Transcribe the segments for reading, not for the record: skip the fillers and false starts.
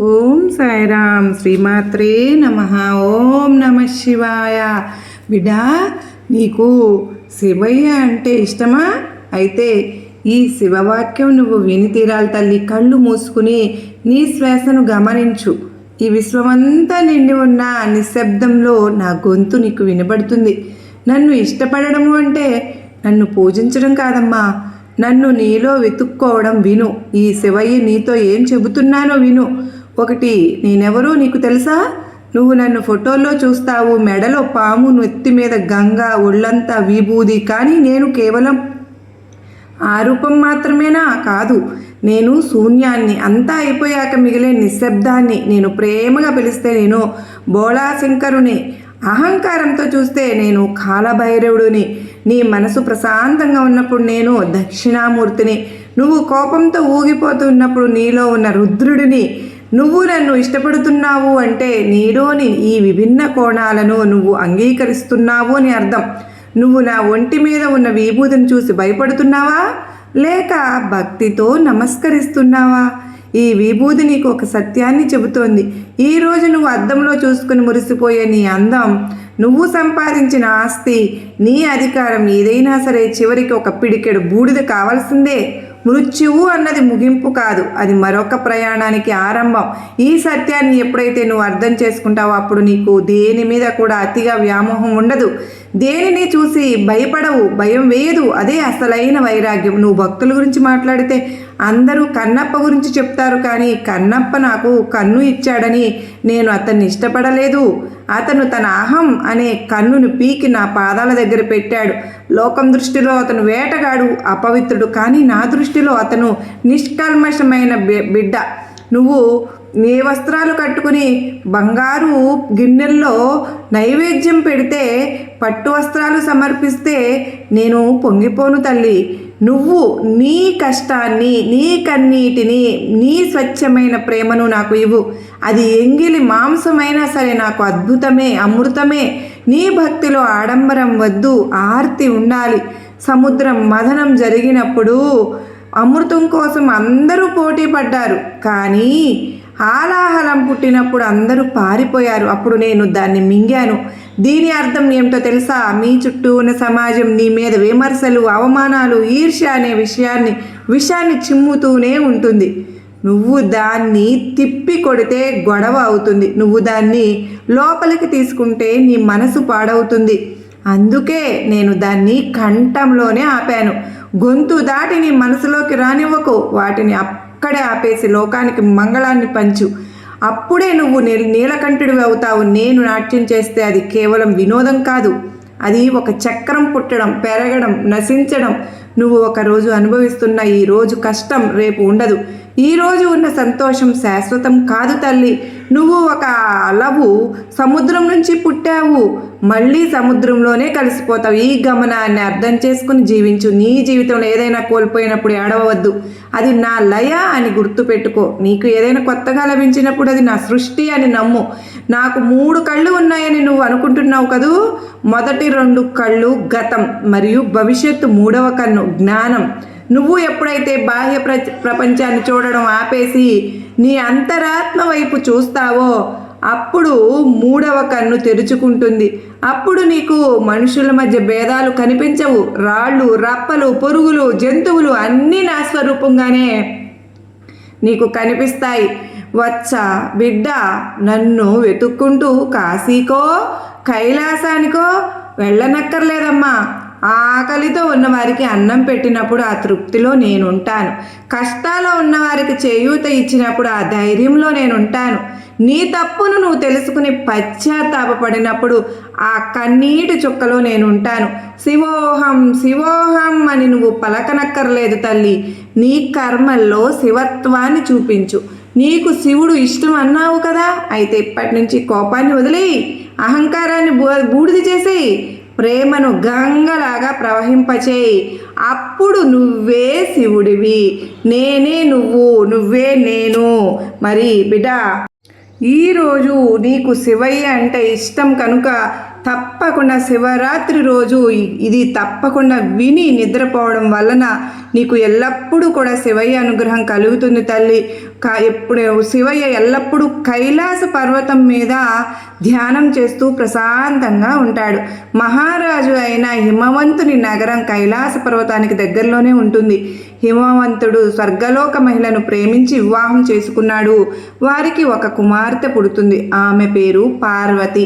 ఓం సాయిరామ్ శ్రీమాత్రే నమః. ఓం నమ శివాయ. బిడ్డా, నీకు శివయ్య అంటే ఇష్టమా? అయితే ఈ శివవాక్యం నువ్వు విని తీరాలి తల్లి. కళ్ళు మూసుకుని నీ శ్వాసను గమనించు. ఈ విశ్వమంతా నిండి ఉన్న నిశ్శబ్దంలో నా గొంతు నీకు వినబడుతుంది. నన్ను ఇష్టపడము అంటే నన్ను పూజించడం కాదమ్మా, నన్ను నీలో వెతుక్కోవడం విను. ఈ శివయ్య నీతో ఏం చెబుతున్నానో విను. ఒకటి, నేనెవరో నీకు తెలుసా? నువ్వు నన్ను ఫోటోల్లో చూస్తావు, మెడలో పాము, నెత్తి మీద గంగ, ఒళ్ళంతా విభూది. కానీ నేను కేవలం ఆ రూపం మాత్రమేనా? కాదు, నేను శూన్యాన్ని, అంతా అయిపోయాక మిగిలే నిశ్శబ్దాన్ని. నేను ప్రేమగా పిలిస్తే నేను బోళాశంకరుని, అహంకారంతో చూస్తే నేను కాలభైరవుడిని, నీ మనసు ప్రశాంతంగా ఉన్నప్పుడు నేను దక్షిణామూర్తిని, నువ్వు కోపంతో ఊగిపోతున్నప్పుడు నీలో ఉన్న రుద్రుడిని. నువ్వు నన్ను ఇష్టపడుతున్నావు అంటే నీలోని ఈ విభిన్న కోణాలను నువ్వు అంగీకరిస్తున్నావు అని అర్థం. నువ్వు నా ఒంటి మీద ఉన్న విభూతిని చూసి భయపడుతున్నావా, లేక భక్తితో నమస్కరిస్తున్నావా? ఈ విభూతి నీకు ఒక సత్యాన్ని చెబుతోంది. ఈరోజు నువ్వు అద్దంలో చూసుకుని మురిసిపోయే నీ అందం, నువ్వు సంపాదించిన ఆస్తి, నీ అధికారం ఏదైనా సరే చివరికి ఒక పిడికెడు బూడిద కావాల్సిందే. మృత్యువు అన్నది ముగింపు కాదు, అది మరొక ప్రయాణానికి ఆరంభం. ఈ సత్యాన్ని ఎప్పుడైతే నువ్వు అర్థం చేసుకుంటావో అప్పుడు నీకు దేని మీద కూడా అతిగా వ్యామోహం ఉండదు. దేనిని చూసి భయపడవు, భయం వేయదు. అదే అసలైన వైరాగ్యం. నువ్వు భక్తుల గురించి మాట్లాడితే అందరూ కన్నప్ప గురించి చెప్తారు, కానీ కన్నప్ప నాకు కన్ను ఇచ్చాడని నేను అతన్ని ఇష్టపడలేదు. అతను తన అహం అనే కన్నును పీకి నా పాదాల దగ్గర పెట్టాడు. లోకం దృష్టిలో అతను వేటగాడు, అపవిత్రుడు. కానీ నా దృష్టిలో అతను నిష్కల్మషమైన బిడ్డ. నువ్వు నీ వస్త్రాలు కట్టుకుని బంగారు గిన్నెల్లో నైవేద్యం పెడితే, పట్టు వస్త్రాలు సమర్పిస్తే నేను పొంగిపోను తల్లి. నువ్వు నీ కష్టాన్ని, నీ కన్నీటిని, నీ స్వచ్ఛమైన ప్రేమను నాకు ఇవ్వు. అది ఎంగిలి మాంసమైనా సరే నాకు అద్భుతమే, అమృతమే. నీ భక్తిలో ఆడంబరం వద్దు, ఆర్తి ఉండాలి. సముద్రం మథనం జరిగినప్పుడు అమృతం కోసం అందరూ పోటీ పడ్డారు, కానీ హాలాహలం పుట్టినప్పుడు అందరూ పారిపోయారు. అప్పుడు నేను దాన్ని మింగాను. దీని అర్థం ఏమిటో తెలుసా? మీ చుట్టూ ఉన్న సమాజం నీ మీద విమర్శలు, అవమానాలు, ఈర్ష్య అనే విషాన్ని చిమ్ముతూనే ఉంటుంది. నువ్వు దాన్ని తిప్పి కొడితే గొడవ అవుతుంది. నువ్వు దాన్ని లోపలికి తీసుకుంటే నీ మనసు పాడవుతుంది. అందుకే నేను దాన్ని కంఠంలోనే ఆపాను. గొంతు దాటి నీ మనసులోకి రానివ్వకు. వాటిని అక్కడే ఆపేసి లోకానికి మంగళాన్ని పంచు. అప్పుడే నువ్వు నీలకంఠుడివి అవుతావు. నేను నాట్యం చేస్తే అది కేవలం వినోదం కాదు, అది ఒక చక్రం పుట్టడం, పెరగడం, నశించడం. నువ్వు ఒకరోజు అనుభవిస్తున్న ఈ రోజు కష్టం రేపు ఉండదు. ఈరోజు ఉన్న సంతోషం శాశ్వతం కాదు తల్లి. నువ్వు ఒక అలవు, సముద్రం నుంచి పుట్టావు, మళ్ళీ సముద్రంలోనే కలిసిపోతావు. ఈ గమనాన్ని అర్థం చేసుకుని జీవించు. నీ జీవితంలో ఏదైనా కోల్పోయినప్పుడు ఏడవవద్దు. అది నా లయ అని గుర్తుపెట్టుకో. నీకు ఏదైనా కొత్తగా లభించినప్పుడు అది నా సృష్టి అని నమ్ము. నాకు 3 కళ్ళు ఉన్నాయని నువ్వు అనుకుంటున్నావు కదూ. మొదటి 2 కళ్ళు గతం, మరియు భవిష్యత్తు 3వ కన్ను జ్ఞానం. నువ్వు ఎప్పుడైతే బాహ్య ప్రపంచాన్ని చూడడం ఆపేసి నీ అంతరాత్మ వైపు చూస్తావో అప్పుడు 3వ కన్ను తెరుచుకుంటుంది. అప్పుడు నీకు మనుషుల మధ్య భేదాలు కనిపించవు. రాళ్ళు, రప్పలు, పురుగులు, జంతువులు అన్నీ నా స్వరూపంగానే నీకు కనిపిస్తాయి. వచ్చా బిడ్డ, నన్ను వెతుక్కుంటూ కాశీకో కైలాసానికో వెళ్ళనక్కర్లేదమ్మా. ఆకలితో ఉన్నవారికి అన్నం పెట్టినప్పుడు ఆ తృప్తిలో నేనుంటాను. కష్టాల్లో ఉన్నవారికి చేయూత ఇచ్చినప్పుడు ఆ ధైర్యంలో నేనుంటాను. నీ తప్పును నువ్వు తెలుసుకుని పశ్చాత్తాపడినప్పుడు ఆ కన్నీటి చుక్కలో నేనుంటాను. శివోహం శివోహం అని నువ్వు పలకనక్కర్లేదు తల్లి. నీ కర్మల్లో శివత్వాన్ని చూపించు. నీకు శివుడు ఇష్టం అన్నావు కదా, అయితే ఇప్పటి నుంచి కోపాన్ని వదిలేయి, అహంకారాన్ని బూడిద చేసేయి, ప్రేమను గంగలాగా ప్రవహింపచేయి. అప్పుడు నువ్వే శివుడివి, నేనే నువ్వు, నువ్వే నేను. మరి బిడ్డ, ఈరోజు నీకు శివయ్య అంటే ఇష్టం కనుక తప్పకుండా శివరాత్రి రోజు ఇది తప్పకుండా విని నిద్రపోవడం వలన నీకు ఎల్లప్పుడూ కూడా శివయ్య అనుగ్రహం కలుగుతుంది తల్లి. ఎప్పుడు శివయ్య ఎల్లప్పుడూ కైలాస పర్వతం మీద ధ్యానం చేస్తూ ప్రశాంతంగా ఉంటాడు. మహారాజు అయిన హిమవంతుని నగరం కైలాస పర్వతానికి దగ్గరలోనే ఉంటుంది. హిమవంతుడు స్వర్గలోక మహిళను ప్రేమించి వివాహం చేసుకున్నాడు. వారికి ఒక కుమార్తె పుడుతుంది. ఆమె పేరు పార్వతి.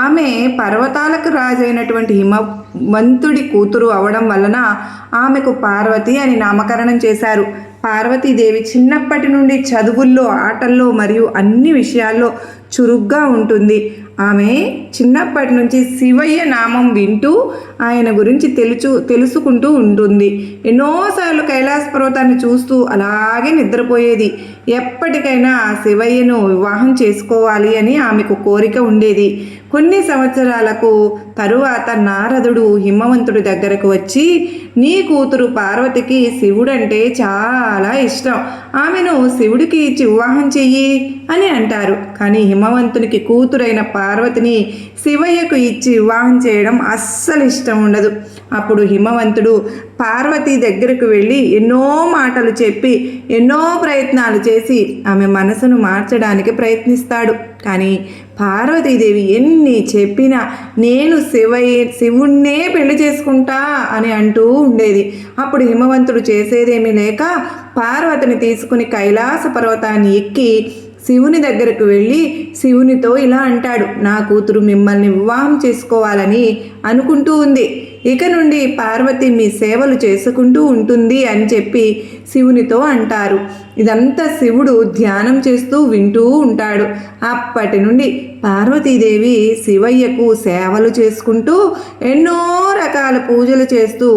ఆమె పర్వతాలకు రాజైనటువంటి హిమవంతుడి కూతురు అవడం వలన ఆమెకు పార్వతి అని నామకరణం చేశారు. పార్వతీదేవి చిన్నప్పటి నుండి చదువుల్లో, ఆటల్లో మరియు అన్ని విషయాల్లో చురుగ్గా ఉంటుంది. ఆమె చిన్నప్పటి నుంచి శివయ్య నామం వింటూ ఆయన గురించి తెలుసుకుంటూ ఉంటుంది. ఎన్నోసార్లు కైలాస పర్వతాన్ని చూస్తూ అలాగే నిద్రపోయేది. ఎప్పటికైనా శివయ్యను వివాహం చేసుకోవాలి అని ఆమెకు కోరిక ఉండేది. కొన్ని సంవత్సరాలకు తరువాత నారదుడు హిమవంతుడి దగ్గరకు వచ్చి, నీ కూతురు పార్వతికి శివుడంటే చాలా ఇష్టం, ఆమెను శివుడికి ఇచ్చి వివాహం చెయ్యి అని అంటారు. కానీ హిమవంతునికి కూతురైన పార్వతిని శివయ్యకు ఇచ్చి వివాహం చేయడం అస్సలు ఇష్టం ఉండదు. అప్పుడు హిమవంతుడు పార్వతి దగ్గరకు వెళ్ళి ఎన్నో మాటలు చెప్పి ఎన్నో ప్రయత్నాలు చేసి ఆమె మనసును మార్చడానికి ప్రయత్నిస్తాడు. కానీ పార్వతీదేవి ఎన్ని చెప్పినా నేను శివుణ్ణే పెళ్లి చేసుకుంటా అని అంటూ ఉండేది. అప్పుడు హిమవంతుడు చేసేదేమీ లేక పార్వతిని తీసుకుని కైలాస పర్వతాన్ని ఎక్కి శివుని దగ్గరకు వెళ్ళి శివునితో ఇలా అంటాడు, నా కూతురు మిమ్మల్ని వివాహం చేసుకోవాలని అనుకుంటూ ఉంది. ఇక నుండి పార్వతి మీ సేవలు చేసుకుంటూ ఉంటుంది అని చెప్పి శివునితో అంటారు. ఇదంతా శివుడు ధ్యానం చేస్తూ వింటూ ఉంటాడు. అప్పటి నుండి పార్వతీదేవి శివయ్యకు సేవలు చేసుకుంటూ ఎన్నో రకాల పూజలు చేస్తూ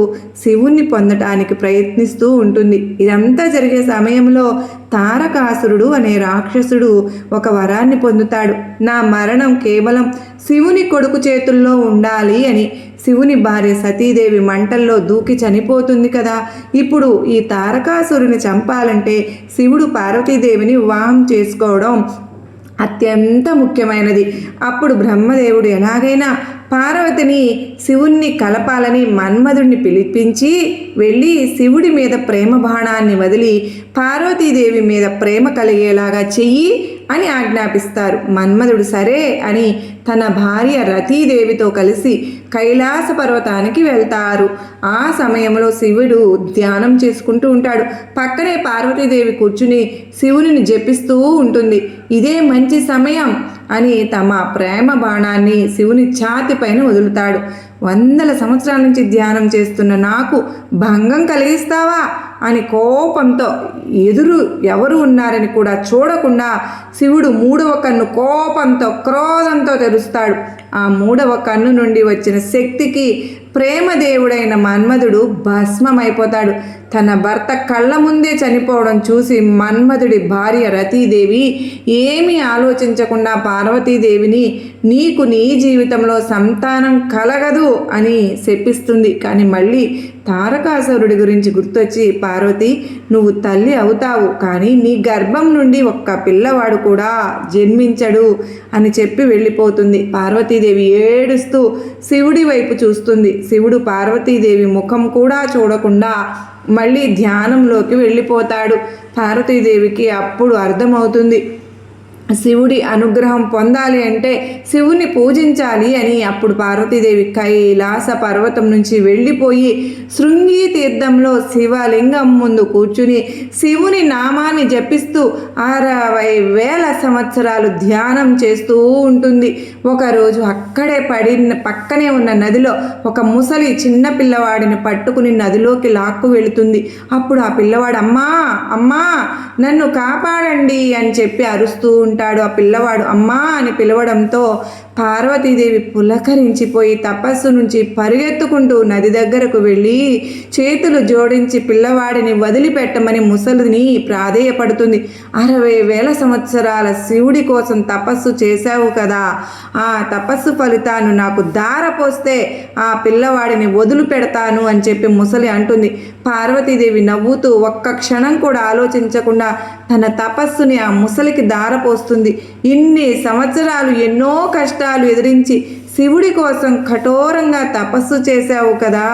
శివుణ్ణి పొందటానికి ప్రయత్నిస్తూ ఉంటుంది. ఇదంతా జరిగే సమయంలో తారకాసురుడు అనే రాక్షసుడు ఒక వరాన్ని పొందుతాడు. నా మరణం కేవలం శివుని కొడుకు చేతుల్లో ఉండాలి అని. శివుని భార్య సతీదేవి మంటల్లో దూకి చనిపోతుంది కదా. ఇప్పుడు ఈ తారకాసురుని చంపాలంటే శివుడు పార్వతీదేవిని వివాహం చేసుకోవడం అత్యంత ముఖ్యమైనది. అప్పుడు బ్రహ్మదేవుడు ఎలాగైనా పార్వతిని శివుణ్ణి కలపాలని మన్మధుడిని పిలిపించి వెళ్ళి శివుడి మీద ప్రేమ బాణాన్ని వదిలి పార్వతీదేవి మీద ప్రేమ కలిగేలాగా చెయ్యి అని ఆజ్ఞాపిస్తారు. మన్మధుడు సరే అని తన భార్య రతీదేవితో కలిసి కైలాస పర్వతానికి వెళ్తారు. ఆ సమయంలో శివుడు ధ్యానం చేసుకుంటూ ఉంటాడు. పక్కనే పార్వతీదేవి కూర్చుని శివుని జపిస్తూ ఉంటుంది. ఇదే మంచి సమయం అని తమ ప్రేమ బాణాన్ని శివుని ఛాతి పైన వదులుతాడు. 100 సంవత్సరాల నుంచి ధ్యానం చేస్తున్న నాకు భంగం కలిగిస్తావా అని కోపంతో ఎదురు ఎవరు ఉన్నారని కూడా చూడకుండా శివుడు 3వ కన్ను కోపంతో క్రోధంతో తెరుస్తాడు. ఆ 3వ కన్ను నుండి వచ్చిన శక్తికి ప్రేమదేవుడైన మన్మధుడు భస్మమైపోతాడు. తన భర్త కళ్ళ ముందే చనిపోవడం చూసి మన్మధుడి భార్య రతీదేవి ఏమీ ఆలోచించకుండా పార్వతీదేవిని నీకు నీ జీవితంలో సంతానం కలగదు అని శపిస్తుంది. కానీ మళ్ళీ తారకాసురుడి గురించి గుర్తొచ్చి, పార్వతి నువ్వు తల్లి అవుతావు, కానీ నీ గర్భం నుండి ఒక్క పిల్లవాడు కూడా జన్మించడు అని చెప్పి వెళ్ళిపోతుంది. పార్వతీదేవి ఏడుస్తూ శివుడి వైపు చూస్తుంది. శివుడు పార్వతీదేవి ముఖం కూడా చూడకుండా మళ్ళీ ధ్యానంలోకి వెళ్ళిపోతాడు. పార్వతీదేవికి అప్పుడు అర్థమవుతుంది, శివుడి అనుగ్రహం పొందాలి అంటే శివుని పూజించాలి అని. అప్పుడు పార్వతీదేవి కైలాస పర్వతం నుంచి వెళ్ళిపోయి శృంగి తీర్థంలో శివలింగం ముందు కూర్చుని శివుని నామాన్ని జపిస్తూ 60,000 సంవత్సరాలు ధ్యానం చేస్తూ ఉంటుంది. ఒకరోజు అక్కడే పక్కనే ఉన్న నదిలో ఒక ముసలి చిన్న పిల్లవాడిని పట్టుకుని నదిలోకి లాక్కు వెళుతుంది. అప్పుడు ఆ పిల్లవాడు అమ్మా అమ్మా నన్ను కాపాడండి అని చెప్పి అరుస్తూ ఉంటాడు. ఆ పిల్లవాడు అమ్మా అని పిలవడంతో పార్వతీదేవి పులకరించిపోయి తపస్సు నుంచి పరిగెత్తుకుంటూ నది దగ్గరకు వెళ్ళి చేతులు జోడించి పిల్లవాడిని వదిలిపెట్టమని ముసలిని ప్రాధేయపడుతుంది. 60,000 సంవత్సరాల శివుడి కోసం తపస్సు చేశావు కదా, ఆ తపస్సు ఫలితాన్ని నాకు దారపోస్తే ఆ పిల్లవాడిని వదిలిపెడతాను అని చెప్పి ముసలి అంటుంది. పార్వతీదేవి నవ్వుతూ ఒక్క క్షణం కూడా ఆలోచించకుండా తన తపస్సుని ఆ ముసలికి దారపోస్తుంది. ఇన్ని సంవత్సరాలు ఎన్నో కష్టాలు ఎదిరించి శివుడి కోసం కఠోరంగా తపస్సు చేశావు కదా,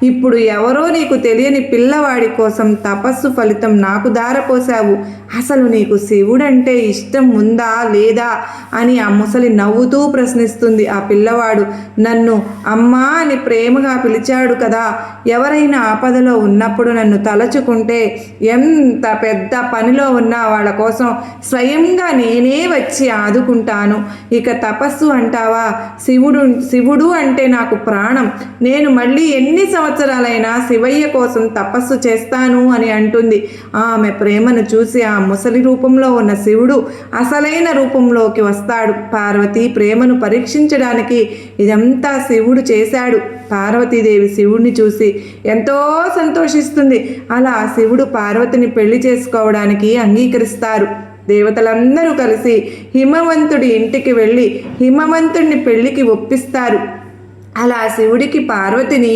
ఇప్పుడు ఎవరో నీకు తెలియని పిల్లవాడి కోసం తపస్సు ఫలితం నాకు దారపోసావు. అసలు నీకు శివుడంటే ఇష్టం ఉందా లేదా అని ఆ ముసలి నవ్వుతూ ప్రశ్నిస్తుంది. ఆ పిల్లవాడు నన్ను అమ్మా అని ప్రేమగా పిలిచాడు కదా, ఎవరైనా ఆపదలో ఉన్నప్పుడు నన్ను తలచుకుంటే ఎంత పెద్ద పనిలో ఉన్నా వాళ్ళ కోసం స్వయంగా నేనే వచ్చి ఆదుకుంటాను. ఇక తపస్సు అంటావా, శివుడు అంటే నాకు ప్రాణం. నేను మళ్ళీ ఎన్ని సంవత్సరాలైనా శివయ్య కోసం తపస్సు చేస్తాను అని అంటుంది. ఆమె ప్రేమను చూసి ఆ ముసలి రూపంలో ఉన్న శివుడు అసలైన రూపంలోకి వస్తాడు. పార్వతి ప్రేమను పరీక్షించడానికి ఇదంతా శివుడు చేశాడు. పార్వతీదేవి శివుడిని చూసి ఎంతో సంతోషిస్తుంది. అలా శివుడు పార్వతిని పెళ్లి చేసుకోవడానికి అంగీకరిస్తారు. దేవతలందరూ కలిసి హిమవంతుడి ఇంటికి వెళ్ళి హిమవంతుడిని పెళ్లికి ఒప్పిస్తారు. అలా శివుడికి పార్వతిని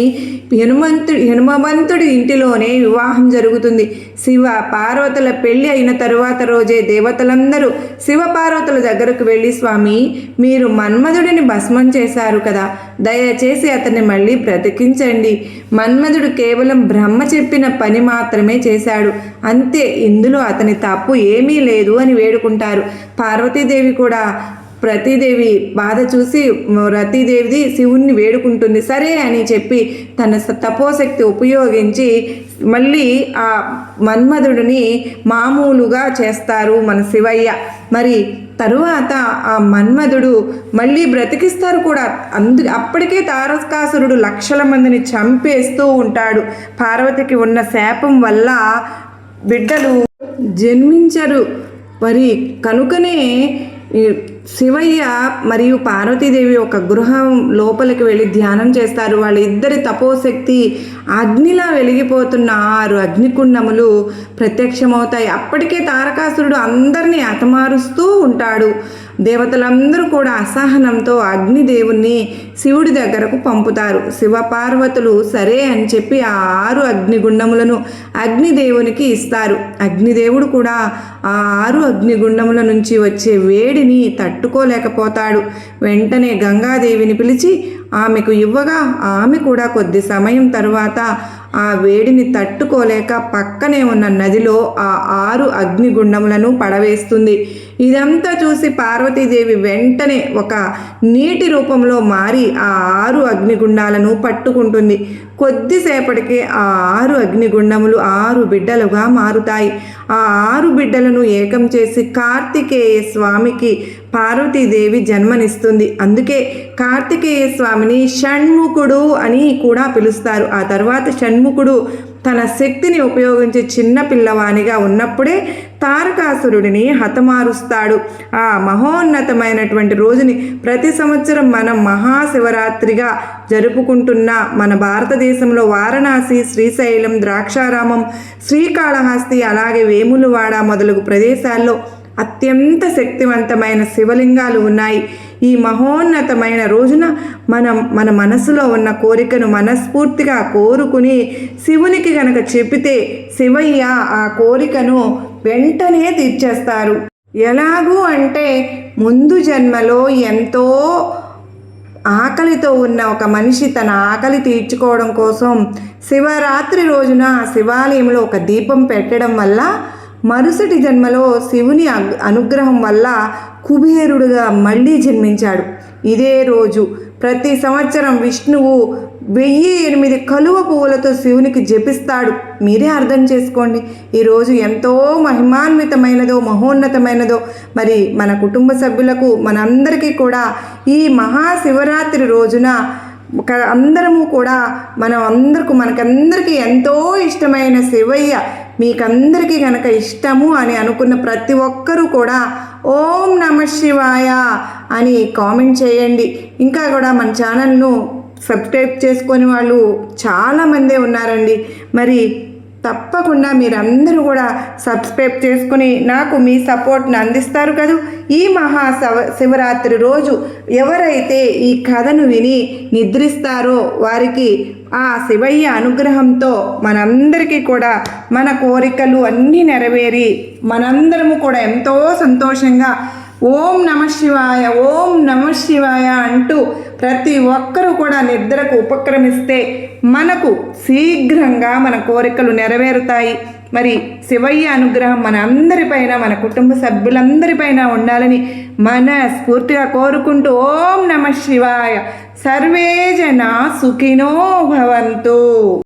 హనుమంతుడి ఇంటిలోనే వివాహం జరుగుతుంది. శివ పార్వతుల పెళ్లి అయిన తరువాత రోజే దేవతలందరూ శివ పార్వతుల దగ్గరకు వెళ్ళి, స్వామి మీరు మన్మధుడిని భస్మం చేశారు కదా, దయచేసి అతన్ని మళ్ళీ బ్రతికించండి. మన్మధుడు కేవలం బ్రహ్మ చెప్పిన పని మాత్రమే చేశాడు, అంతే, ఇందులో అతని తప్పు ఏమీ లేదు అని వేడుకుంటారు. పార్వతీదేవి కూడా రతీదేవి బాధ చూసి రతీదేవిది శివుణ్ణి వేడుకుంటుంది. సరే అని చెప్పి తన తపోశక్తి ఉపయోగించి మళ్ళీ ఆ మన్మధుడిని మామూలుగా చేస్తారు మన శివయ్య. మరి తరువాత ఆ మన్మధుడు మళ్ళీ బ్రతికిస్తారు కూడా. అప్పటికే తారకాసురుడు లక్షల మందిని చంపేస్తూ ఉంటాడు. పార్వతికి ఉన్న శాపం వల్ల బిడ్డలు జన్మించరు. మరి కనుకనే శివయ్య మరియు పార్వతీదేవి ఒక గృహం లోపలికి వెళ్ళి ధ్యానం చేస్తారు. వాళ్ళిద్దరి తపోశక్తి అగ్నిలా వెలిగిపోతున్న 6 అగ్నికుండములు ప్రత్యక్షమవుతాయి. అప్పటికే తారకాసురుడు అందరినీ హతమారుస్తూ ఉంటాడు. దేవతలందరూ కూడా అసహనంతో అగ్నిదేవుణ్ణి శివుడి దగ్గరకు పంపుతారు. శివపార్వతులు సరే అని చెప్పి ఆ 6 అగ్నిగుండములను అగ్నిదేవునికి ఇస్తారు. అగ్నిదేవుడు కూడా ఆ 6 అగ్నిగుండముల నుంచి వచ్చే వేడిని తట్టుకోలేకపోతాడు. వెంటనే గంగాదేవిని పిలిచి ఆమెకు ఇవ్వగా ఆమె కూడా కొద్ది సమయం తరువాత ఆ వేడిని తట్టుకోలేక పక్కనే ఉన్న నదిలో ఆ 6 అగ్నిగుండములను పడవేస్తుంది. ఇదంతా చూసి పార్వతీదేవి వెంటనే ఒక నీటి రూపంలో మారి ఆ 6 అగ్నిగుండాలను పట్టుకుంటుంది. కొద్దిసేపటికి ఆ 6 అగ్నిగుండములు 6 బిడ్డలుగా మారుతాయి. ఆ 6 బిడ్డలను ఏకం చేసి కార్తికేయ స్వామికి పార్వతీదేవి జన్మనిస్తుంది. అందుకే కార్తికేయ స్వామిని షణ్ముఖుడు అని కూడా పిలుస్తారు. ఆ తర్వాత షణ్ముఖుడు తన శక్తిని ఉపయోగించి చిన్న పిల్లవానిగా ఉన్నప్పుడే తారకాసురుడిని హతమారుస్తాడు. ఆ మహోన్నతమైనటువంటి రోజుని ప్రతి సంవత్సరం మనం మహాశివరాత్రిగా జరుపుకుంటున్న మన భారతదేశంలో వారణాసి, శ్రీశైలం, ద్రాక్షారామం, శ్రీకాళహస్తి, అలాగే వేములవాడ మొదలగు ప్రదేశాల్లో అత్యంత శక్తివంతమైన శివలింగాలు ఉన్నాయి. ఈ మహోన్నతమైన రోజున మన మనసులో ఉన్న కోరికను మనస్ఫూర్తిగా కోరుకుని శివునికి గనక చెబితే శివయ్య ఆ కోరికను వెంటనే తీర్చేస్తారు. ఎలాగూ అంటే ముందు జన్మలో ఎంతో ఆకలితో ఉన్న ఒక మనిషి తన ఆకలి తీర్చుకోవడం కోసం శివరాత్రి రోజున శివాలయంలో ఒక దీపం పెట్టడం వల్ల మరుసటి జన్మలో శివుని అనుగ్రహం వల్ల కుబేరుడుగా మళ్ళీ జన్మించాడు. ఇదే రోజు ప్రతి సంవత్సరం విష్ణువు 1008 కలువ పువ్వులతో శివునికి జపిస్తాడు. మీరే అర్థం చేసుకోండి ఈరోజు ఎంతో మహిమాన్వితమైనదో మహోన్నతమైనదో. మరి మన కుటుంబ సభ్యులకు మనందరికీ ఈ మహాశివరాత్రి రోజున అందరము కూడా మనకందరికీ ఎంతో ఇష్టమైన శివయ్య మీకందరికీ కనుక ఇష్టము అని అనుకున్న ప్రతి ఒక్కరూ కూడా ఓం నమః శివాయ అని కామెంట్ చేయండి. ఇంకా కూడా మన ఛానల్ను సబ్స్క్రైబ్ చేసుకొని వాళ్ళు చాలామందే ఉన్నారండి. మరి తప్పకుండా మీరందరూ కూడా సబ్స్క్రైబ్ చేసుకుని నాకు మీ సపోర్ట్ని అందిస్తారు కదా. ఈ శివరాత్రి రోజు ఎవరైతే ఈ కథను విని నిద్రిస్తారో వారికి ఆ శివయ్య అనుగ్రహంతో మనందరికీ కూడా మన కోరికలు అన్నీ నెరవేరి మనందరము కూడా ఎంతో సంతోషంగా ఓం నమ శివాయ, ఓం నమ శివాయ అంటూ ప్రతి ఒక్కరూ కూడా నిద్రకు ఉపక్రమిస్తే మనకు శీఘ్రంగా మన కోరికలు నెరవేరుతాయి. మరి శివయ్య అనుగ్రహం మన అందరిపైన, మన కుటుంబ సభ్యులందరిపైన ఉండాలని మనస్ఫూర్తిగా కోరుకుంటూ ఓం నమ శివాయ. సర్వే జనా సుఖినో భవంతు.